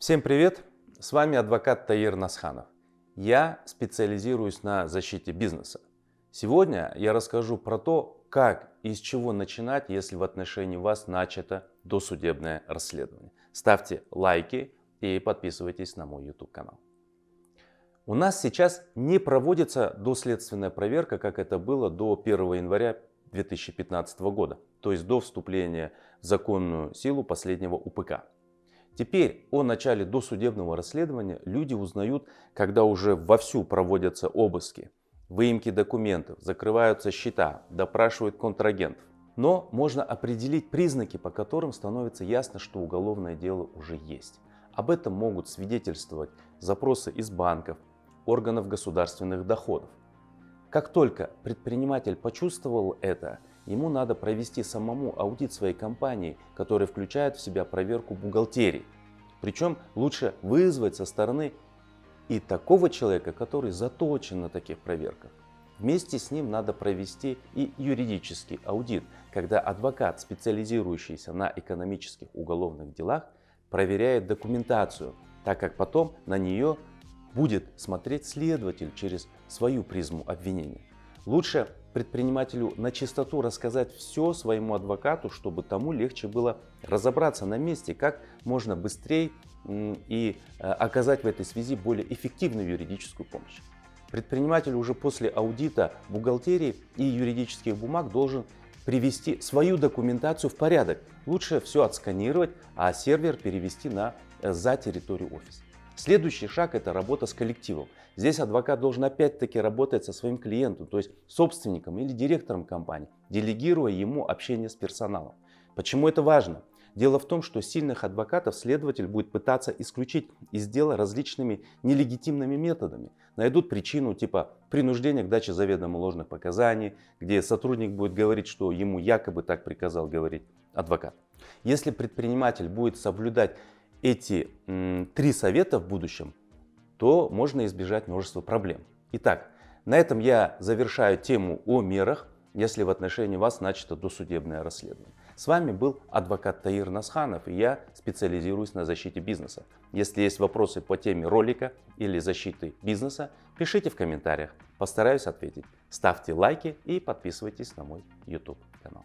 Всем привет! С вами адвокат Таир Насханов. Я специализируюсь на защите бизнеса. Сегодня я расскажу про то, как и с чего начинать, если в отношении вас начато досудебное расследование. Ставьте лайки и подписывайтесь на мой YouTube канал. У нас сейчас не проводится доследственная проверка, как это было до 1 января 2015 года, то есть до вступления в законную силу последнего УПК. Теперь о начале досудебного расследования люди узнают, когда уже вовсю проводятся обыски, выемки документов, закрываются счета, допрашивают контрагентов. Но можно определить признаки, по которым становится ясно, что уголовное дело уже есть. Об этом могут свидетельствовать запросы из банков, органов государственных доходов. Как только предприниматель почувствовал это, ему надо провести самому аудит своей компании, который включает в себя проверку бухгалтерии. Причем лучше вызвать со стороны и такого человека, который заточен на таких проверках. Вместе с ним надо провести и юридический аудит, когда адвокат, специализирующийся на экономических уголовных делах, проверяет документацию, так как потом на нее будет смотреть следователь через свою призму обвинения. Лучше предпринимателю на чистоту рассказать все своему адвокату, чтобы тому легче было разобраться на месте, как можно быстрее и оказать в этой связи более эффективную юридическую помощь. Предприниматель уже после аудита бухгалтерии и юридических бумаг должен привести свою документацию в порядок. Лучше все отсканировать, а сервер перевести за территорию офиса. Следующий шаг – это работа с коллективом. Здесь адвокат должен опять-таки работать со своим клиентом, то есть собственником или директором компании, делегируя ему общение с персоналом. Почему это важно? Дело в том, что сильных адвокатов следователь будет пытаться исключить из дела различными нелегитимными методами. Найдут причину типа принуждения к даче заведомо ложных показаний, где сотрудник будет говорить, что ему якобы так приказал говорить адвокат. Если предприниматель будет соблюдать эти 3 совета в будущем, то можно избежать множества проблем. Итак, на этом я завершаю тему о мерах, если в отношении вас начато досудебное расследование. С вами был адвокат Таир Насханов, и я специализируюсь на защите бизнеса. Если есть вопросы по теме ролика или защиты бизнеса, пишите в комментариях, постараюсь ответить. Ставьте лайки и подписывайтесь на мой YouTube канал.